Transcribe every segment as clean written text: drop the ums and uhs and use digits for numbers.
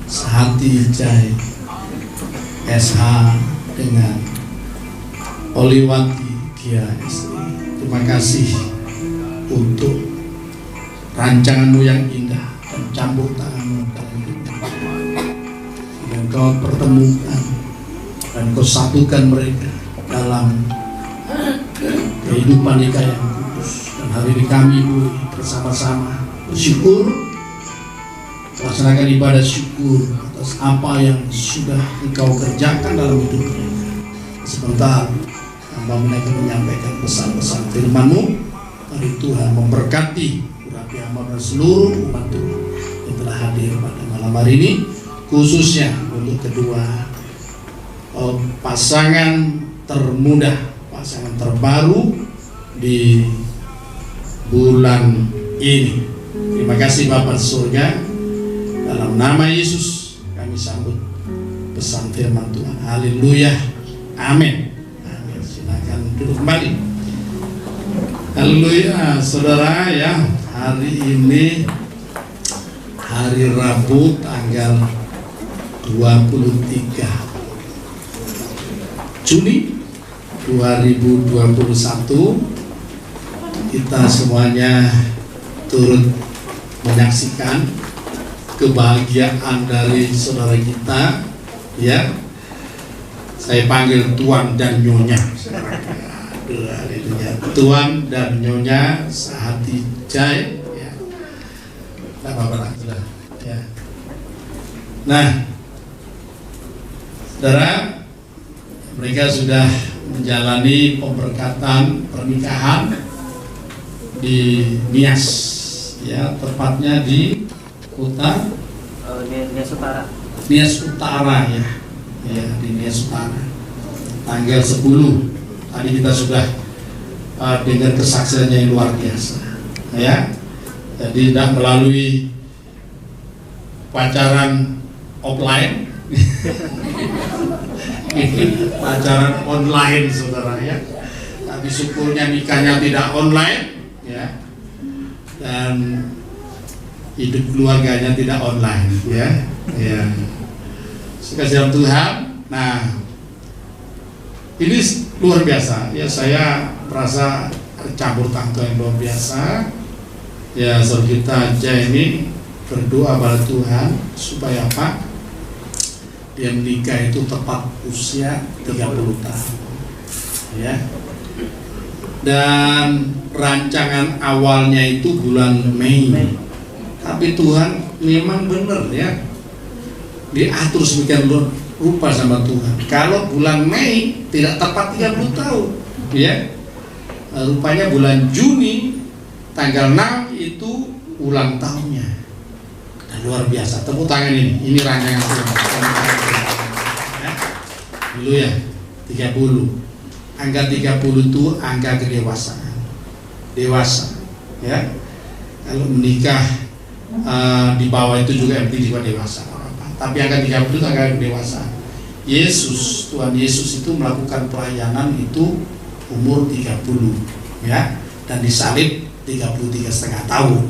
sehati Jai SH dengan Oliwati Gia SI. Terima kasih untuk rancanganmu yang indah dan campur tanganmu dalam hidup. Dan kau pertemukan dan kau satukan mereka dalam kehidupan nikah yang kudus. Dan hari ini kami boleh bersama-sama bersyukur, melaksanakan ibadah syukur atas apa yang sudah engkau kerjakan dalam hidup mereka. Sebentar hamba mereka menyampaikan pesan-pesan firman-Mu. Mari Tuhan memberkati urapi hamba dan seluruh umat Tuhan yang telah hadir pada malam hari ini, khususnya untuk kedua pasangan termuda, pasangan terbaru di bulan ini. Terima kasih Bapa surga, dalam nama Yesus kami sambut pesan firman Tuhan. Haleluya, amin. Amin. Silakan duduk kembali. Haleluya, saudara ya. Hari ini hari Rabu tanggal 23 Juni 2021. Kita semuanya turut menyaksikan kebahagiaan dari saudara kita, ya. Saya panggil Tuan dan Nyonya. Tuan dan Nyonya sehati Jai, ya. Ya. Nah, saudara, mereka sudah menjalani pemberkatan pernikahan di Nias, ya, tepatnya di kota Nias Utara, ya, di Nias Utara, tanggal 10. Tadi kita sudah dengar kesaksiannya yang luar biasa, ya. Jadi tidak melalui pacaran offline, pacaran online, saudara, ya. Tapi syukurnya nikahnya tidak online, ya, dan hidup keluarganya tidak online, ya. Sekasihan Tuhan. Nah, ini luar biasa, ya. Saya merasa campur tangan yang luar biasa, ya. Saudara kita aja ini berdoa pada Tuhan supaya apa? Dia menikah itu tepat usia 30 tahun, ya. Dan rancangan awalnya itu bulan Mei. Tapi Tuhan memang benar, ya, diatur sedemikian rupa sama Tuhan. Kalau bulan Mei tidak tepat 30 tahun, ya. Rupanya bulan Juni tanggal 6 itu ulang tahunnya. Nah, luar biasa. Tepuk tangan ini rancangan Tuhan. Ya. Dulu ya 30. Angka 30 itu angka kedewasaan. Dewasa, ya. Kalau menikah di bawah itu juga juga dewasa. Tapi angka 30 itu angka kedewasaan. Tuhan Yesus itu melakukan pelayanan itu umur 30, ya, dan disalib 33,5 tahun.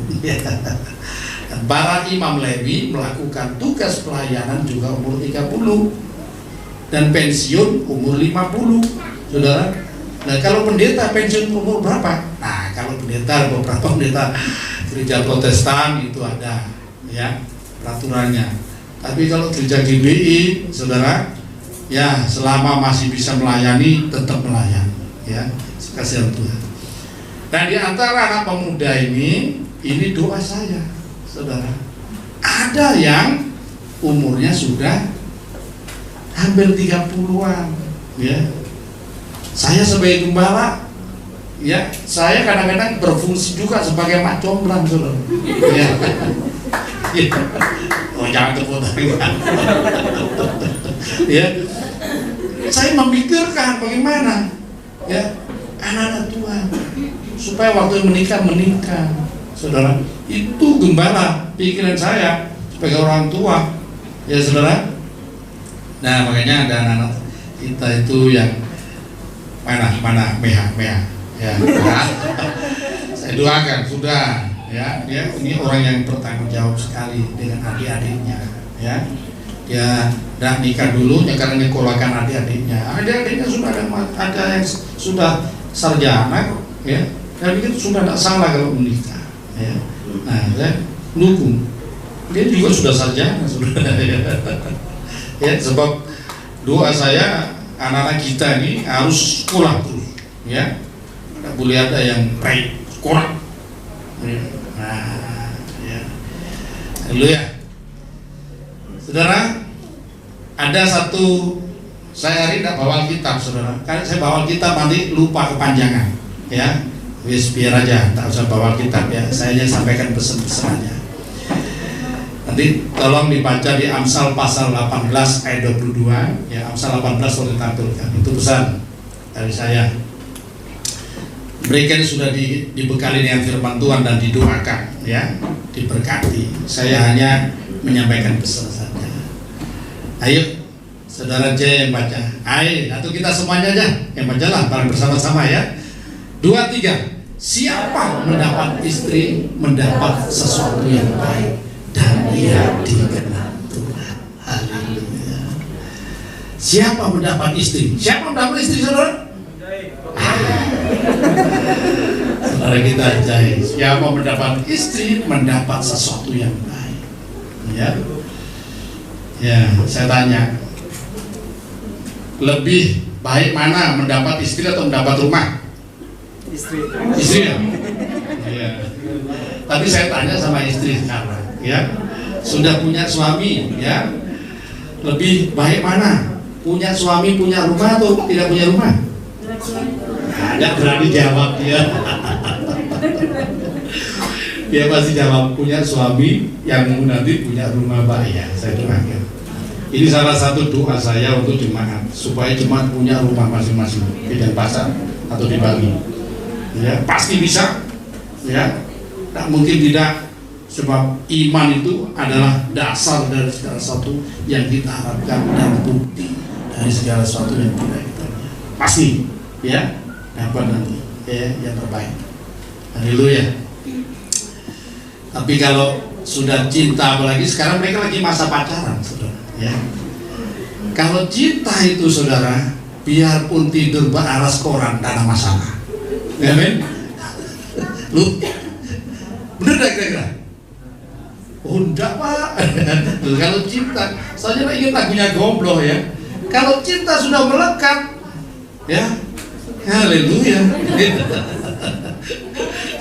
Dan para imam Lewi melakukan tugas pelayanan juga umur 30 dan pensiun umur 50, saudara. Nah, kalau pendeta pensiun umur berapa? Nah, kalau beberapa pendeta gereja Protestan itu ada, ya, peraturannya. Tapi kalau gereja GBI, saudara, ya, selama masih bisa melayani tetap melayani, ya. Kasihan Tuhan. Nah, di antara anak pemuda ini doa saya, saudara. Ada yang umurnya sudah hampir 30-an, ya. Saya sebagai gembala, ya, saya kadang-kadang berfungsi juga sebagai mak comblang, saudara. Ya. Oh, jangan tepuk tangan. Ya. Saya memikirkan bagaimana, ya, anak-anak Tuhan supaya waktu menikah, saudara. Itu gembala pikiran saya sebagai orang tua, ya, saudara. Nah, makanya ada anak-anak kita itu yang mana Meha, ya. Saya doakan sudah, ya, dia ini orang yang bertanggung jawab sekali dengan adik-adiknya, ya. Dia udah nikah dulu, ya karena nyekolahkan adik-adiknya. Adik-adiknya sudah ada yang sudah sarjana, ya. Dan itu sudah tidak salah kalau menikah, ya. Nah, saya dukung. Dia juga sudah sarjana, sudah. Ya, sebab doa saya anak-anak kita ini harus sekolah terus, ya. Tidak boleh ada yang baik sekolah. Nah, ya. Dulu ya. Saudara, ada satu, saya hari tidak bawa kitab, saudara. Karena saya bawa kitab nanti lupa kepanjangan, ya. Wis biar aja, tak usah bawa kitab ya. Saya hanya sampaikan pesan-pesan aja. Nanti tolong dibaca di Amsal pasal 18 ayat 22, ya. Amsal 18 boleh ditampilkan. Itu pesan dari saya. Mereka ini sudah dibekali dengan firman Tuhan dan didoakan, ya, diberkati. Saya hanya menyampaikan pesan saja. Ayo, saudara J yang baca. Ayo, atau kita semuanya aja yang bacalah bareng bersama-sama ya. 2, 3. Siapa mendapat istri mendapat sesuatu yang baik dan ia dikenal Tuhan. Haleluya. Siapa mendapat istri? Siapa mendapat istri, saudara? Saudara kita jahit. Siapa mendapat istri mendapat sesuatu yang baik. Ya. Ya, saya tanya, lebih baik mana, mendapat istri atau mendapat rumah? Istri ya? Ya. Tapi saya tanya sama istri sekarang, ya, sudah punya suami, ya, lebih baik mana? Punya suami, punya rumah atau tidak punya rumah? Tidak berani jawab dia. Dia pasti jawab punya suami yang nanti punya rumah bahaya. Saya doakan. Ini salah satu doa saya untuk jemaat supaya jemaat punya rumah masing-masing di Denpasar atau di Bali. Ya, pasti bisa. Ya, tak mungkin tidak, sebab iman itu adalah dasar dari segala sesuatu yang kita harapkan dan bukti dari segala sesuatu yang tidak kita lihat. Pasti, ya, dapat nanti, ya, yang terbaik. Haleluya. Tapi kalau sudah cinta, apalagi sekarang mereka lagi masa pacaran, saudara, ya. Kalau cinta itu, saudara, biarpun tidur beraras koran, tak ada masalah. Ya, men? Lu, bener gak kira-kira? Oh, enggak, Pak. Kalau cinta, saya ingat lagunya Gombloh, ya. Kalau cinta sudah melekat, ya, haleluya.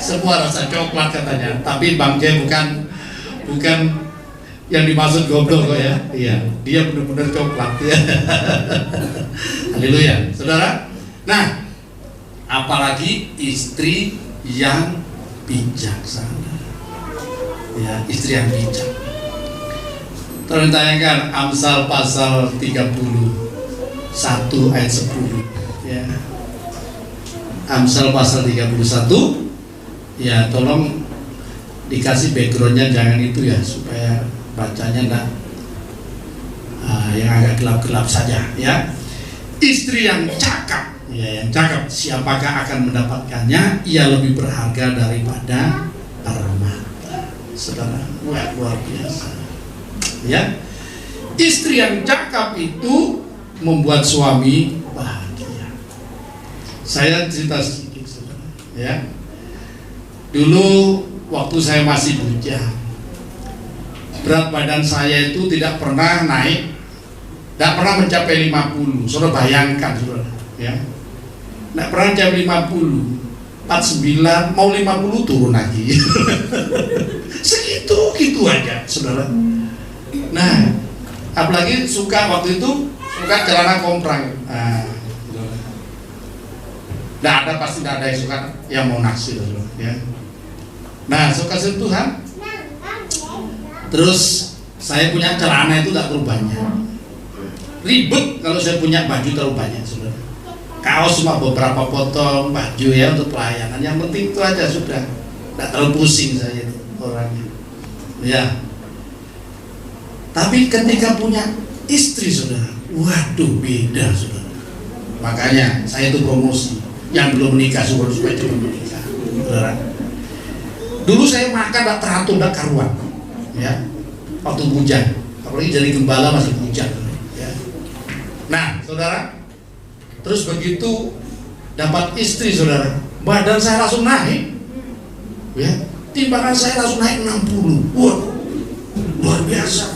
Semua rasa coklat katanya, tapi Bang J bukan yang dimaksud goblok kok ya. Iya, dia benar-benar coklat ya. Haleluya, saudara. Nah, apalagi istri yang bijaksana. Ya, istri yang bijak. Tolong tanyakan Amsal pasal 31 ayat 10. Ya. Amsal pasal 31. Ya, tolong dikasih backgroundnya, jangan itu ya, supaya bacanya enggak yang agak gelap-gelap saja ya. Istri yang cakap, ya, yang cakap, siapakah akan mendapatkannya? Ia lebih berharga daripada permata. Saudara, luar biasa. Ya, istri yang cakap itu membuat suami bahagia. Saya cerita sedikit, saudara, ya. Dulu waktu saya masih bujang, berat badan saya itu tidak pernah naik, tidak pernah mencapai 50. Saudara bayangkan, saudara, ya, tidak pernah mencapai 50. 49 mau 50 turun lagi. Segitu aja, saudara. Nah, apalagi suka waktu itu suka celana komprang. Tidak ada, pasti tidak ada yang suka, yang mau naksir, saudara, ya. Nah, suka sentuhan. Terus saya punya celana itu tak terlalu banyak. Ribet kalau saya punya baju terlalu banyak, saudara. Kaos cuma beberapa potong, baju ya untuk pelayanan. Yang penting itu aja sudah. Tak terlalu pusing saya itu orangnya. Ya. Tapi ketika punya istri, saudara, waduh beda, saudara. Makanya saya itu promosi yang belum menikah supaya cepat menikah, saudara. Dulu saya makan tak teratur, tak karuan, ya. Waktu bujang, apalagi jadi gembala masih bujang ya. Nah saudara, terus begitu dapat istri saudara, badan saya langsung naik ya, timbangan saya langsung naik 60. Wah, luar biasa.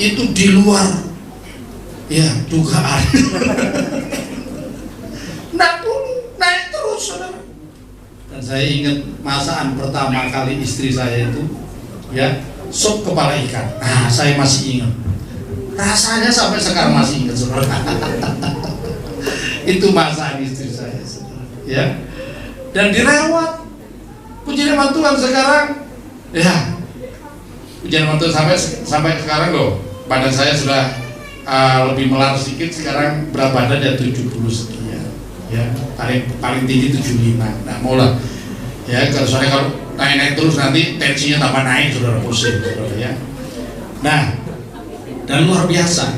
Itu di luar ya dugaan. Naik terus saudara. Dan saya ingat masakan pertama kali istri saya itu ya, sop kepala ikan. Nah, saya masih ingat. Rasanya sampai sekarang masih ingat saudara. Itu masakan istri saya saudara. Ya. Dan dirawat. Puji nama Tuhan sekarang ya. Puji nama Tuhan sampai sekarang loh. Badan saya sudah lebih melar sedikit, sekarang berat badan ya 70 sekian. Ya, paling tinggi 75. Nah, maulah. Ya, kalau naik terus nanti tensinya tambah naik saudara, pusing saudara ya. Nah, dan luar biasa.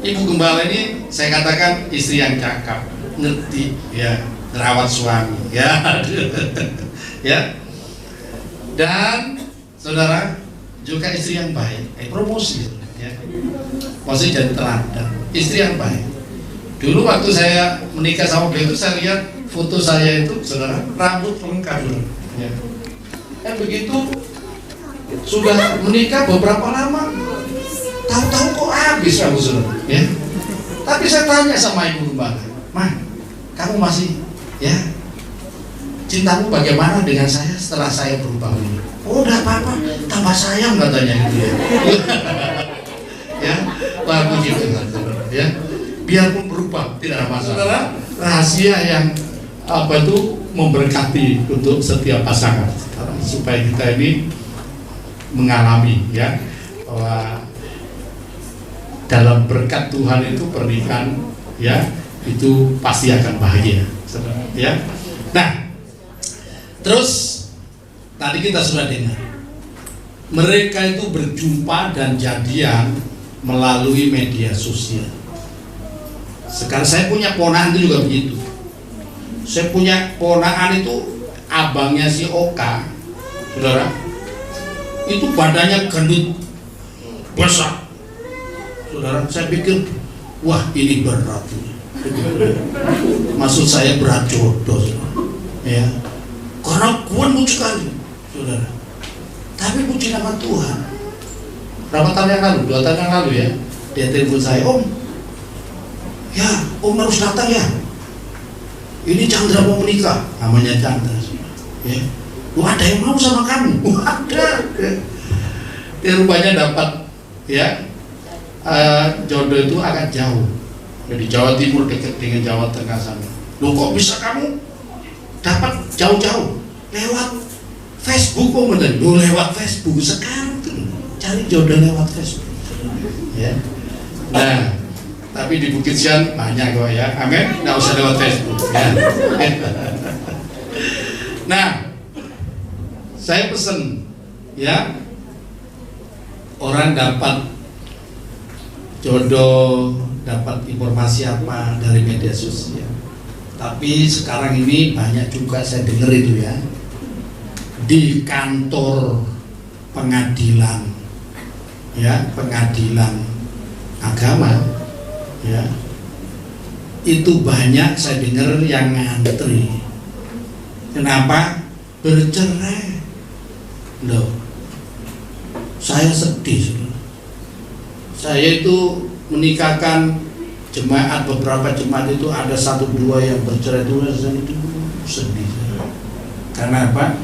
Ibu gembala ini saya katakan istri yang cakap, ngerti ya, merawat suami ya. Ya. Dan saudara juga istri yang baik, promosi ya. Maksudnya jadi teladan, istri yang baik. Dulu waktu saya menikah sama beliau itu saya lihat foto saya itu saudara, rambut lengkap ya. Dan begitu sudah menikah beberapa lama, tahu-tahu kok habis rambut saudara ya. Tapi saya tanya sama ibu gembala, "Mah, kamu masih ya, cintamu bagaimana dengan saya setelah saya berubah ini?" "Oh, udah apa-apa, tambah sayang," katanya gitu ya. Ya, wah begitu ya. Biarpun berubah tidak ada masalah. Saudara, rahasia yang apa itu memberkati untuk setiap pasangan supaya kita ini mengalami ya bahwa dalam berkat Tuhan itu pernikahan ya itu pasti akan bahagia saudara ya. Nah, terus tadi kita sudah dengar mereka itu berjumpa dan jadian melalui media sosial. Sekarang saya punya ponakan itu juga begitu. Saya punya ponakan itu abangnya si Oka, saudara. Itu badannya gendut, besar, saudara. Saya pikir, wah ini berat. Maksud saya berat jodoh, saudara. Ya, karena kuat sekali, saudara. Tapi puji nama Tuhan. Berapa tahun yang lalu? 2 tahun yang lalu ya. Dia telepon saya, "Om, ya, Om harus datang ya. Ini Chandra mau menikah," namanya Chandra. Ya, "Wah, ada yang mau sama kamu?" "Wah, ada." Dia rupanya dapat ya jodoh itu agak jauh. Di Jawa Timur dekat dengan Jawa Tengah sana. "Loh, kok bisa kamu dapat jauh-jauh?" "Lewat Facebook." "Oh, bener." "Loh, lewat Facebook sekarang tuh cari jodoh lewat Facebook." Ya. Nah, tapi di Bukit Sian banyak kok ya, amin, nggak usah lewat Facebook ya. Nah, saya pesen ya, orang dapat jodoh, dapat informasi apa dari media sosial. Tapi sekarang ini banyak juga saya dengar itu ya, di kantor pengadilan ya, pengadilan agama ya, itu banyak saya dengar yang ngantri. Kenapa? Bercerai. Loh, saya sedih. Saya itu menikahkan jemaat, beberapa jemaat itu ada 1-2 yang bercerai itu sedih. Karena apa?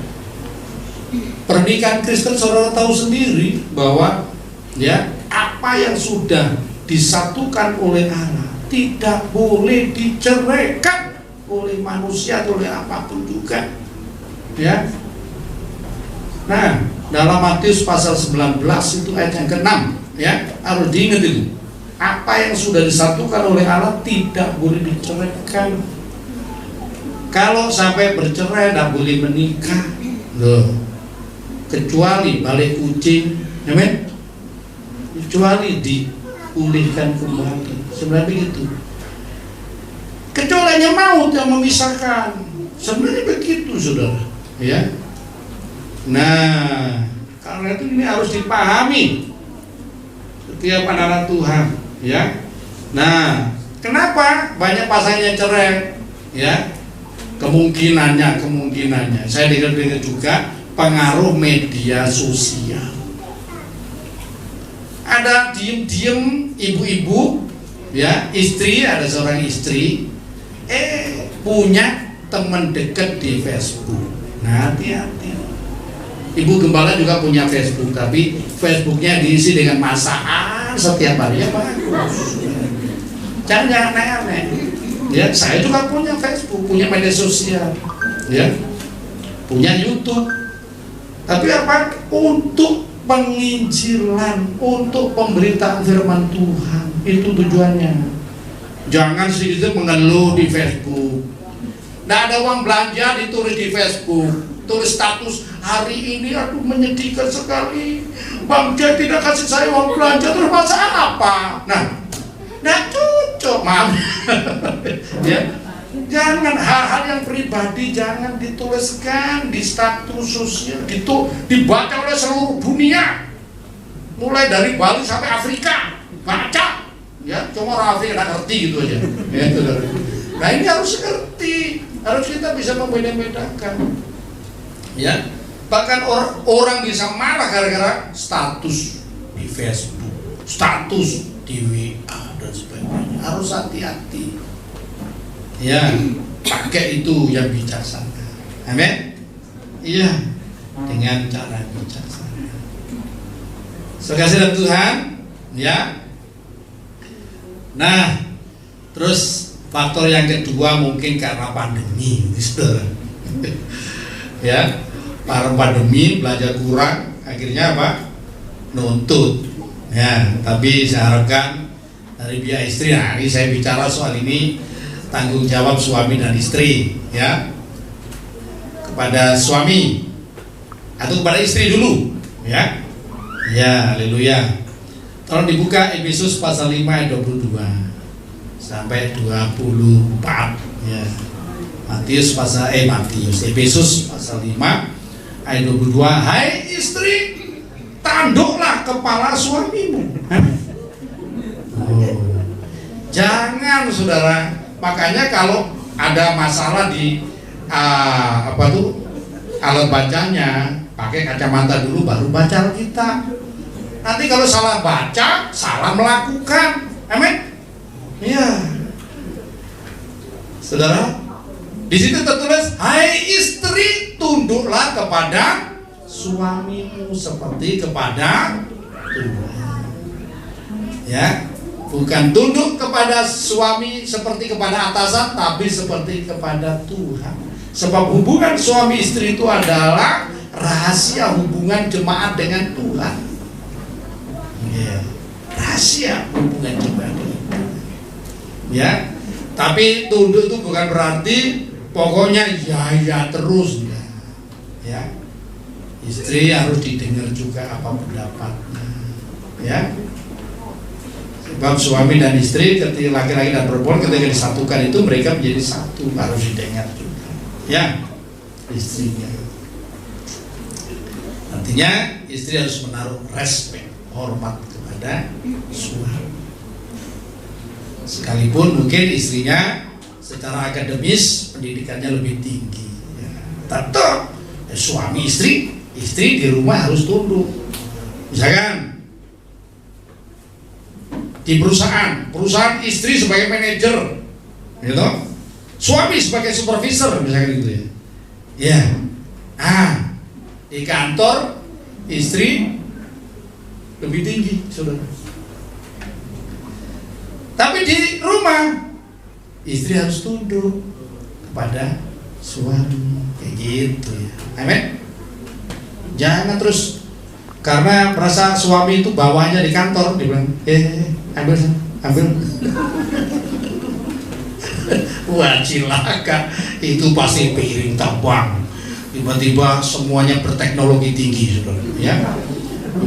Pernikahan Kristen saudara tahu sendiri bahwa ya, apa yang sudah disatukan oleh Allah tidak boleh diceraikan oleh manusia atau oleh apapun juga ya. Nah, dalam Matius pasal 19 itu ayat yang ke-6 ya, harus diingat itu. Apa yang sudah disatukan oleh Allah tidak boleh diceraikan. Kalau sampai bercerai tidak boleh menikah loh, kecuali balik kucing, amin, kecuali dipulihkan kembali. Sebenarnya begitu. Kecuali hanya maut yang memisahkan. Sebenarnya begitu, saudara. Ya. Nah, karena itu ini harus dipahami Setiap anak-anak Tuhan, ya. Nah, kenapa banyak pasangan yang cerai? Ya, kemungkinannya. Saya dengar juga pengaruh media sosial. Ada diem-diem ibu-ibu, ya, istri, ada seorang istri, punya teman dekat di Facebook. Nah, hati-hati. Ibu gembala juga punya Facebook, tapi Facebooknya diisi dengan masakan setiap hari. Ya bagus. Jangan aneh-aneh. Ya, saya juga punya Facebook, punya media sosial, ya, punya YouTube. Tapi apa? Untuk penginjilan, untuk pemberitaan firman Tuhan. Itu tujuannya. Jangan sedikit mengeluh di Facebook. Nggak ada uang belanja ditulis di Facebook. Tulis status, hari ini aduh menyedihkan sekali, Bang Jack tidak kasih saya uang belanja, terus masalah apa? Nah, nggak cocok, maaf. Ya, jangan hal-hal yang pribadi jangan dituliskan di status sosial, gitu dibaca oleh seluruh dunia, mulai dari Bali sampai Afrika, baca, ya, cuma orang Afrika nggak ngerti gitu aja. Ya, nah ini harus ngerti, harus kita bisa membedakan. Ya, bahkan orang bisa marah gara-gara status di Facebook, status di WA dan sebagainya. Harus hati-hati. Ya, pakai itu yang bijaksana. Amin. Iya, dengan cara bijaksana. Sekasih dalam Tuhan, ya. Nah, terus faktor yang kedua mungkin karena pandemi, saudara. Ya, para pandemi belajar kurang, akhirnya apa? Nuntut. Ya, tapi saya harapkan dari pihak istri, nah ini saya bicara soal ini tanggung jawab suami dan istri, ya, kepada suami atau kepada istri dulu, ya. Ya, haleluya. Tolong dibuka Efesus pasal 5 ayat 22 sampai 24, ya. Efesus pasal 5 ayat 22. Hai istri, tanduklah kepala suamimu. Jangan, saudara. Makanya kalau ada masalah di alat bacanya, pakai kacamata dulu baru baca kita. Nanti kalau salah baca, salah melakukan. Amin. Iya. Saudara, di situ tertulis, hai istri, tunduklah kepada suamimu seperti kepada Tuhan. Ya, bukan tunduk kepada suami seperti kepada atasan, tapi seperti kepada Tuhan. Sebab hubungan suami istri itu adalah rahasia hubungan jemaat dengan Tuhan. Ya, rahasia hubungan jemaat dengan Tuhan. Ya, tapi tunduk itu bukan berarti pokoknya ya terus, ya. Istri harus didengar juga apa pendapatnya, ya. Sebab suami dan istri, ketika laki-laki dan perempuan ketika disatukan itu mereka menjadi satu, harus didengar juga, ya, istrinya. Artinya istri harus menaruh respek, hormat kepada suami. Sekalipun mungkin istrinya secara akademis pendidikannya lebih tinggi, ya, tetap suami istri di rumah harus tunduk. Misalkan di perusahaan istri sebagai manajer, gitu, suami sebagai supervisor, misalkan gitu, ya. Ya, di kantor istri lebih tinggi, saudara. Tapi di rumah istri harus tunduk kepada suami, kayak gitu, ya. Amin. Jangan terus karena merasa suami itu bawahnya di kantor, dia bilang, ambil. Wah, cilaka. Itu pasti piring terbang. Tiba-tiba semuanya berteknologi tinggi, saudara, ya.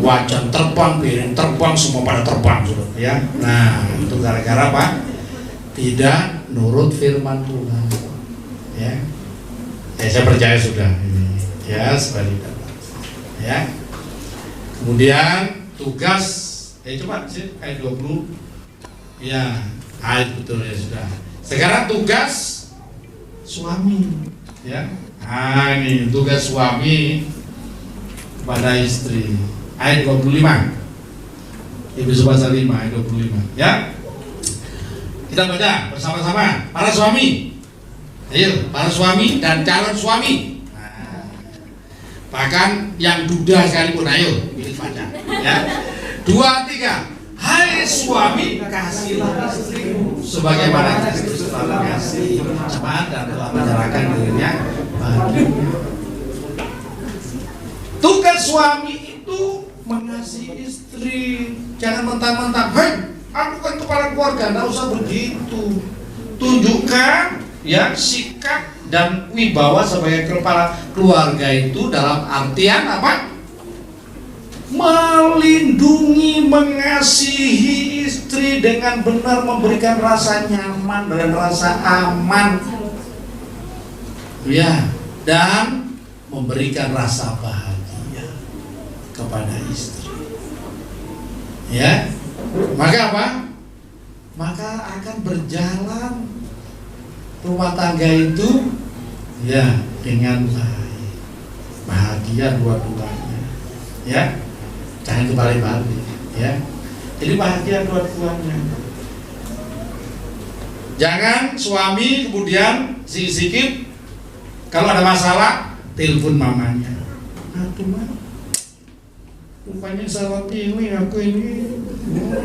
Wajan terbang, piring terbang, semua pada terbang, saudara, ya. Nah, itu gara-gara apa? Tidak nurut firman Tuhan, ya. Saya percaya sudah ini, ya, sebaliknya, ya. Kemudian tugas Coba sih ayat 20. Ya, ayat betul ya sudah. Sekarang tugas suami, ya. Ini tugas suami pada istri. Ayat 25. Efesus pasal 5 ayat 25, ya. Kita baca bersama-sama para suami. Ayo, para suami dan calon suami. Bahkan yang duda sekalipun, ayo kita baca, ya. 2, 3. Hai suami, kasihilah istrimu sebagaimana Kristus telah mengasihi jemaat dan telah menyerahkan dirinya baginya. Tugas suami itu mengasihi istri. Jangan mentang-mentang, hei, aku kan kepala keluarga, nggak usah begitu. Tunjukkan ya sikap dan wibawa sebagai kepala keluarga itu dalam artian apa? Melindungi, mengasihi istri dengan benar, memberikan rasa nyaman dan rasa aman, ya, dan memberikan rasa bahagia kepada istri, ya. Maka apa? Maka akan berjalan rumah tangga itu, ya, dengan baik, bahagia dua-duanya, ya. Jangan kebalik-balik, ya. Jadi bahagia dua-duanya. Jangan suami kemudian sikit-sikit kalau ada masalah telepon mamanya. Aduh mah, rupanya salah pilih aku ini.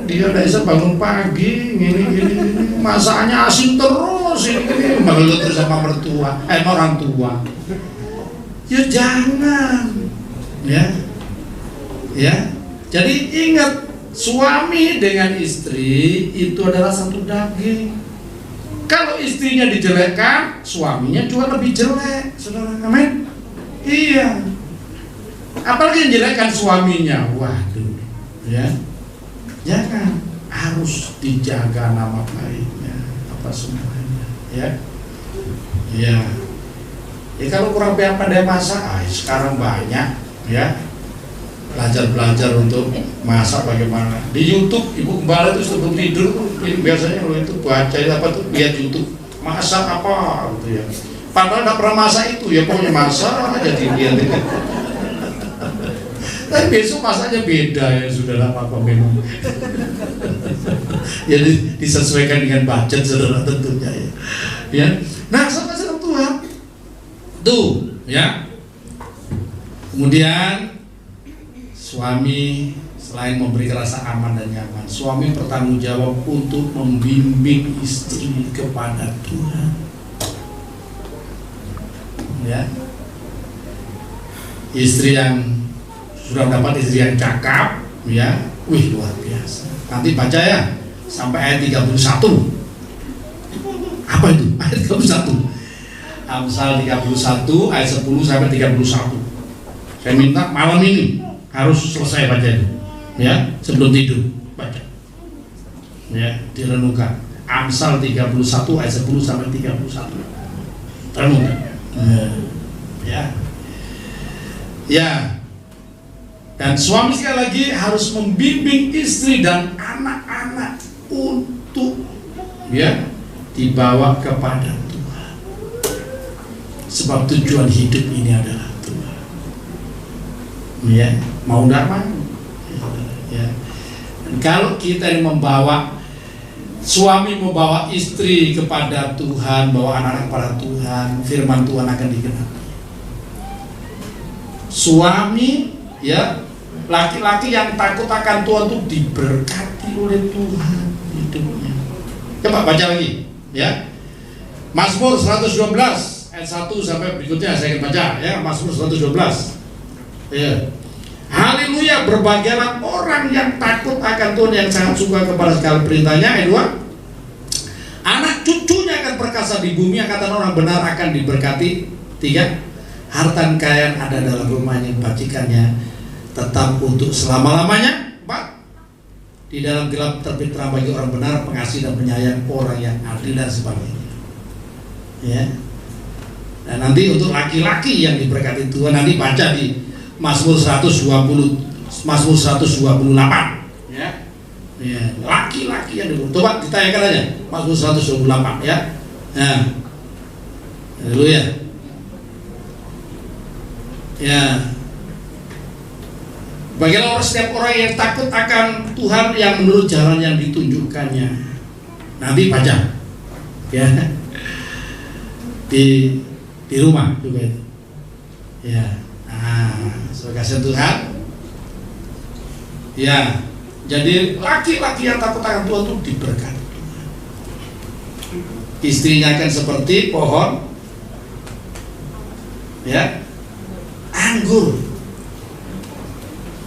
Dia udah bisa bangun pagi, gini, masaknya asin terus, ini mengeluh terus sama mertua, orang tua. Ya jangan, ya. Ya, jadi ingat, suami dengan istri itu adalah satu daging. Kalau istrinya dijelekkan, suaminya juga lebih jelek, saudara. Amin. Iya. Apalagi yang jelekkan suaminya, waduh, ya. Jangan, harus dijaga nama baiknya, apa semuanya, ya. Ya. Ya kalau kurang pandai masak, sekarang banyak, ya. Belajar untuk masak bagaimana. Di YouTube ibu gembala itu sebelum tidur biasanya kalau itu baca apa tuh, lihat YouTube masak apa gitu ya. Padahal nggak pernah masak itu, ya pokoknya masak aja dilihat itu. Tapi besok masaknya beda, ya sudah apa memang. Ya disesuaikan dengan budget saudara tentunya, ya. Ya. Nah, sama Tuhan tuh, ya. Kemudian suami selain memberi rasa aman dan nyaman, suami bertanggung jawab untuk membimbing istri kepada Tuhan. Ya, istri yang sudah dapat istri yang cakap, ya, wih luar biasa. Nanti baca ya sampai ayat 31. Apa itu? Ayat 31. Amsal 31 ayat 10 sampai 31. Saya minta malam ini harus selesai baca itu, ya, sebelum tidur baca, ya, direnungkan. Amsal 31 ayat 10 sampai 31, renungkan, ya, ya. Dan suami sekali lagi harus membimbing istri dan anak-anak untuk, ya, dibawa kepada Tuhan, sebab tujuan hidup ini adalah Tuhan, ya. Mau nggak mau, ya. Dan kalau kita yang suami membawa istri kepada Tuhan, bawa anak-anak kepada Tuhan, firman Tuhan akan digenapi. Suami, ya, laki-laki yang takut akan Tuhan itu diberkati oleh Tuhan hidupnya. Coba baca lagi, ya. Mazmur 112 ayat 1 sampai berikutnya saya akan baca, ya. Mazmur 112, ya. Haleluya, berbahagialah orang yang takut akan Tuhan, yang sangat suka kepada segala perintahnya. Ayat 2, anak cucunya akan perkasa di bumi, angkatan orang benar akan diberkati. 3, harta dan kekayaan ada dalam rumahnya, bajikannya tetap untuk selama-lamanya. 4, di dalam gelap terbit terang bagi orang benar, pengasih dan penyayang, orang yang adil, dan sebagainya, ya. Dan nanti untuk laki-laki yang diberkati Tuhan, nanti baca di Mazmur 128, ya. Ya, laki-laki yang dulu. Coba ditanyakan aja Mazmur 128 ya. Nah, haleluya. Ya. Bagaimana setiap orang yang takut akan Tuhan yang menurut jalan yang ditunjukkannya. Nanti baca. Ya. Di rumah juga itu. Ya. Nah, sebagai Tuhan. Ya. Jadi laki-laki yang takut akan Tuhan itu diberkati. Istrinya akan seperti pohon ya anggur.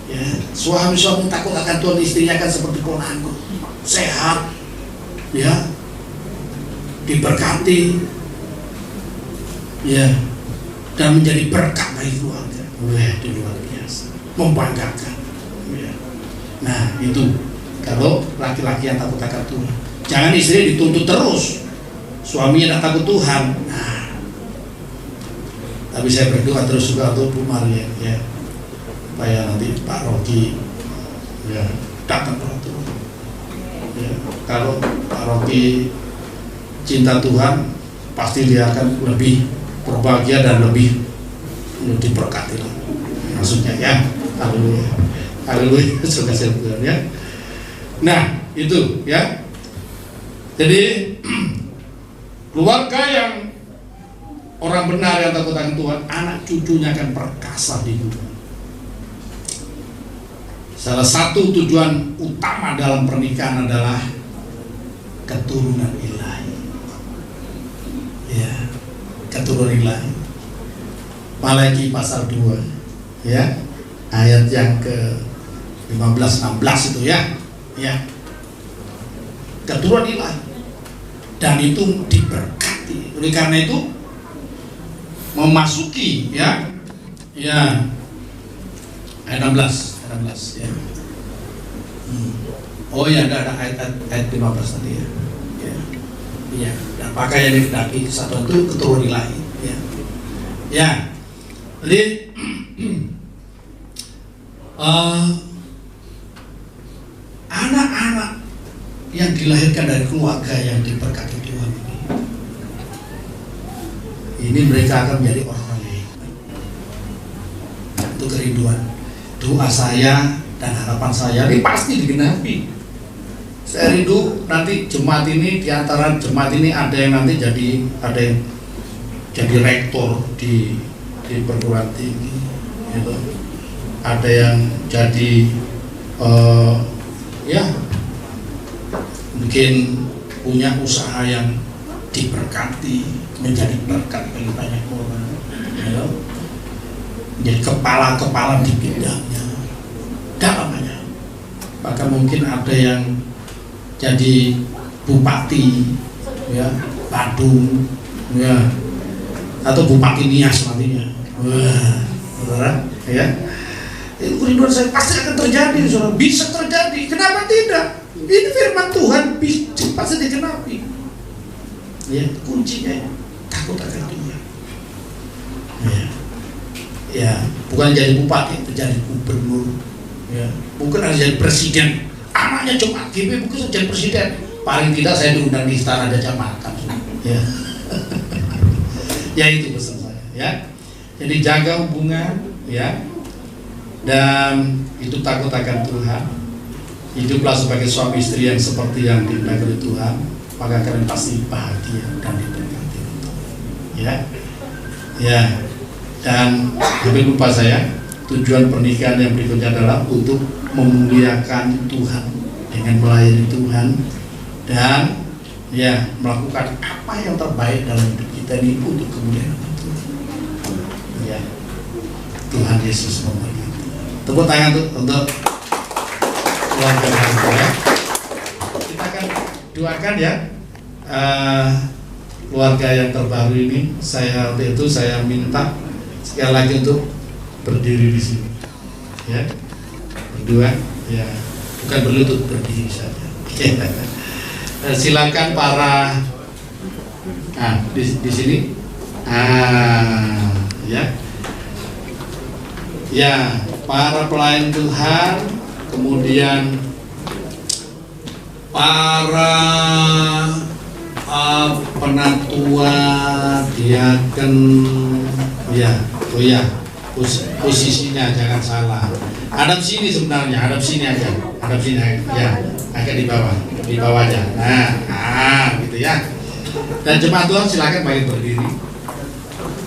Ya, suami-suami takut akan Tuhan, istrinya akan seperti pohon anggur, sehat, ya, diberkati, ya, dan menjadi berkat bagi keluarga. Wah, itu luar biasa, membanggakan. Ya. Nah, itu kalau laki-laki yang takut akan Tuhan. Jangan istri dituntut terus, suaminya tidak takut Tuhan. Nah, tapi saya berdoa terus juga untuk Bu Maria, ya, supaya nanti Pak Rocky ya datang ke Tuhan. Ya, kalau Pak Rocky cinta Tuhan, pasti dia akan lebih berbahagia dan lebih diberkati lah. Maksudnya ya, haleluya, haleluya, suka Tuhan ya. Nah itu ya. Jadi keluarga yang orang benar yang takut akan Tuhan, anak cucunya akan perkasa di dunia. Salah satu tujuan utama dalam pernikahan adalah keturunan ilahi. Ya, keturunan ilahi. Malaki pasal 2 ya, ayat yang ke 15-16 itu ya. Ya. Keturunan ilahi. Dan itu diberkati. Oleh karena itu memasuki ya ayat 16 ya. Oh ya, ada ayat 15 tadi ya. Ya, dan pakai yang dikehendaki satu itu keturunan ilahi ya. Ya. Jadi anak-anak yang dilahirkan dari keluarga yang diberkati Tuhan ini mereka akan menjadi orang yang hebat. Itu kerinduan doa saya dan harapan saya ini pasti digenapi. Saya rindu nanti jemaat ini, di antara jemaat ini ada yang nanti ada yang jadi rektor di perguruan tinggi gitu. Ada yang jadi ya mungkin punya usaha yang diberkati, menjadi berkat bagi banyak orang ya. Jadi kepala-kepala di bidangnya dalam banyak. Bahkan mungkin ada yang jadi bupati ya Badung ya, atau bupati Nias nantinya. Wah, saudara ya. Itu kerinduan saya pasti akan terjadi, saudara. Bisa terjadi. Kenapa tidak? Ini firman Tuhan pasti digenapi. Ya, kuncinya takut akan Tuhan. Ya, bukan jadi bupati, jadi gubernur. Ya, bukan harus jadi presiden. Anaknya cuma GP, bukan jadi presiden. Paling tidak saya diundang di istana ada jamaatan. Ya. Ya itu pesan saya. Ya. Jadi jaga hubungan, ya. Dan itu takut akan Tuhan. Hiduplah sebagai suami istri yang seperti yang diberkati Tuhan, maka kalian pasti bahagia dan diberkati. Ya. Ya. Dan jangan lupa saya, tujuan pernikahan yang berikutnya adalah untuk memuliakan Tuhan dengan melayani Tuhan dan ya melakukan apa yang terbaik dalam hidup kita ini untuk kemuliaan Tuhan. Ya. Tuhan Yesus memberkati. Tepuk tangan untuk keluarga saya. Kita akan doakan ya keluarga yang terbaru ini. Waktu itu saya minta sekali lagi untuk berdiri di sini, ya, berdua, ya, bukan berlutut, berdiri saja. Silakan para, di sini, ya, para pelayan Tuhan, kemudian para penatua, diaken, posisinya jangan salah. Hadap sini sebenarnya, hadap sini aja, ya, agak di bawah aja. Nah, gitu ya. Dan jemaat Tuhan silakan bagi berdiri.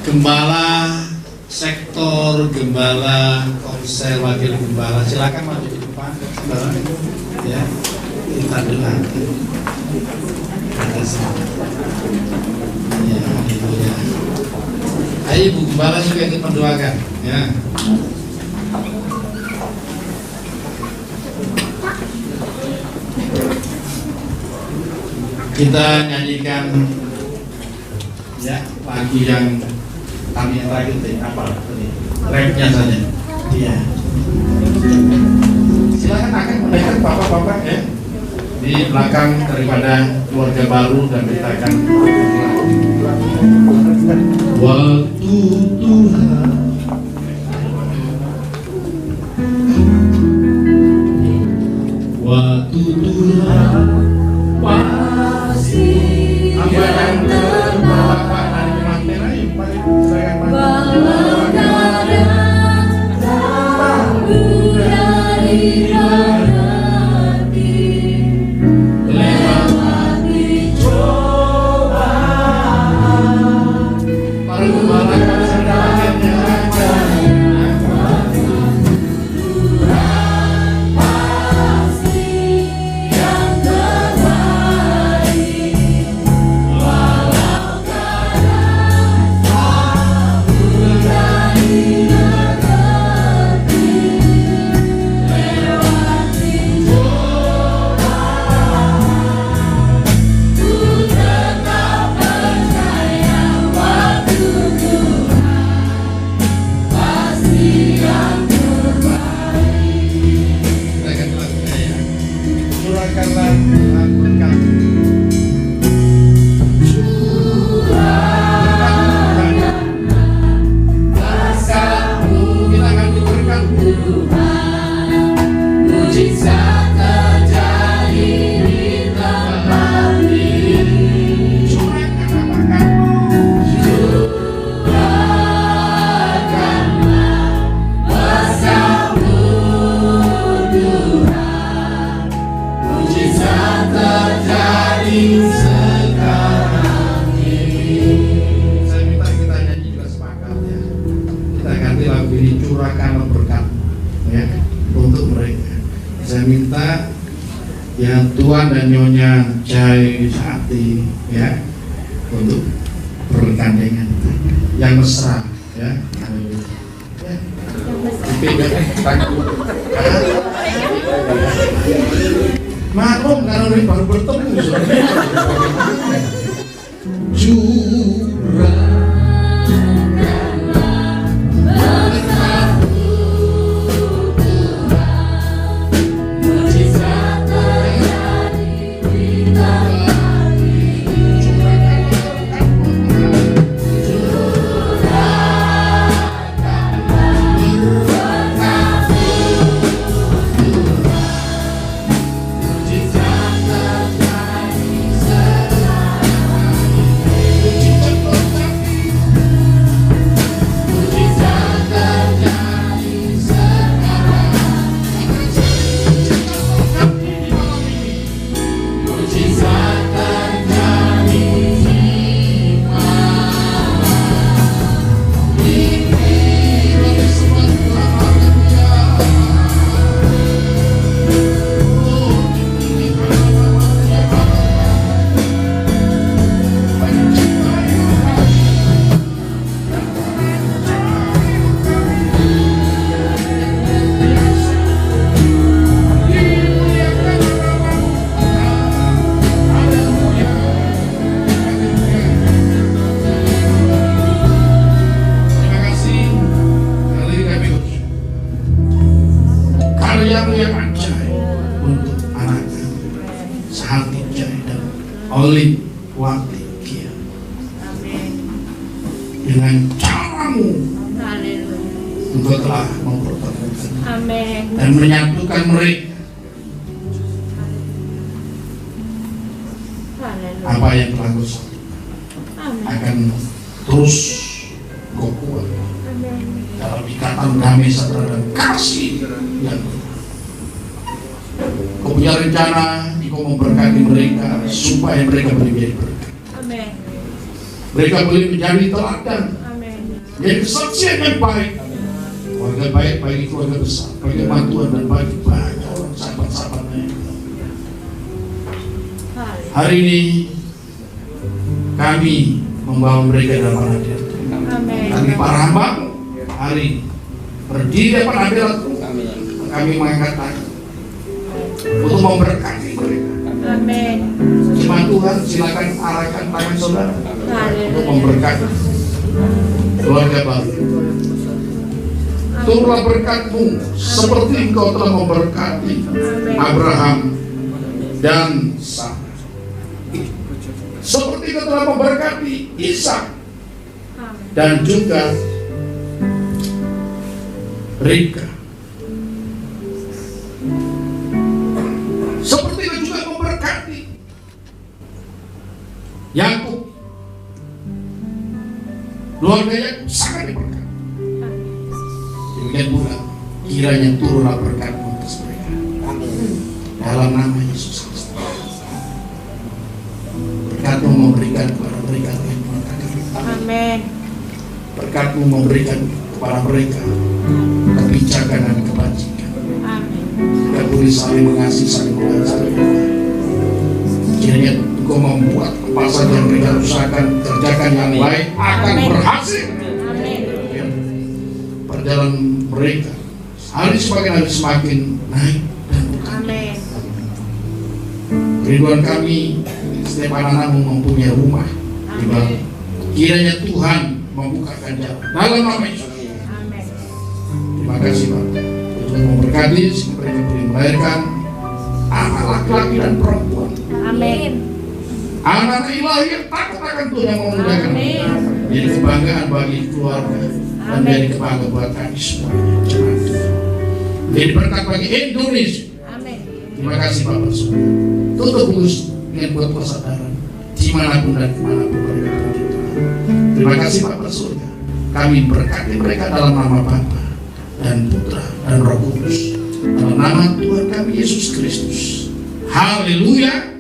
Gembala sektor, gembala konsel, wakil gembala, silakan maju di depan, ya. Kita doakan. Ya, itu ya. Ayo Bu Gembala juga ikut mendoakan, ya. Kita nyanyikan ya lagu yang kami terakhir apa tadi? Rapnya saja. Iya. Silakan akan mendekat bapak-bapak ya di belakang daripada keluarga baru dan kita akan waktu Tuhan. Waktu Tuhan pasti akan terbawa dari kematian. Ayo mari silakan bawa karat tahu dari hati lewati cobaan. Para gembala kami sedang menyanyikan ya Tuan dan Nyonya Jai Sati ya untuk bergandengan yang mesra ya. Maklum karena ini baru bertemu oleh waktu kia dengan caramu engkau telah mempertemukan dan menyatukan mereka Apa yang telah kau satu akan terus kau kuat dalam ikatan damai sejahtera dan kasih yang kau punya rencana. Kau memberkati mereka supaya mereka boleh menjadi berkat. Mereka boleh menjadi teladan, menjadi kesaksian yang baik, keluarga baik bagi keluarga besar, bagi mantuan dan bagi banyak orang sahabat-sahabatnya. Hari ini kami membawa mereka dalam hadirat. Kami para hamba hari ini berdiri depan hadirat. Kami mengangkat tangan untuk memberkati mereka. Amin. Firman Tuhan, silakan arahkan tangan saudara untuk memberkati keluarga baru. Turunlah berkat-Mu seperti Engkau telah memberkati Abraham dan Sarah, seperti Engkau telah memberkati Ishak dan juga Ribka. Seperti Engkau juga memberkati Yakub, keluarganya sangat diberkati. Demikian pula kiranya turunlah berkat-Mu atas mereka. Dalam nama Yesus Kristus. Berkat-Mu memberikan kepada mereka yang mengatakan. Amin. Berkat-Mu memberikan kepada mereka kebijakan dan kebajikan. Amin. Kita boleh saling mengasihi, saling mengasihi. Kiranya Engkau membuat apa saja yang mereka usahakan, kerjakan yang baik akan berhasil. Amin. Perjalanan mereka hari semakin naik dan berkembang. Amin. Rinduan kami setiap anak-Mu mempunyai rumah di bawah. Kiranya Tuhan membukakan jalan dalam nama Yesus. Amin. Terima kasih Bapak untuk memberkati mereka boleh melahirkan anak laki-laki dan perempuan. Amin. Anak ilahi yang takut akan Tuhan yang memuliakan. Jadi kebanggaan bagi keluarga dan jadi kebanggaan buat kami semua. Jadi berkat bagi Indonesia. Amin. Terima kasih Bapak semua. Tutup mulus dengan buat kesadaran dimanapun dan kemanapun mereka berada. Terima kasih Bapak surga. Kami berkati mereka dalam nama Bapa dan Putra dan Roh Kudus. Dalam nama Tuhan kami Yesus Kristus. Haleluya.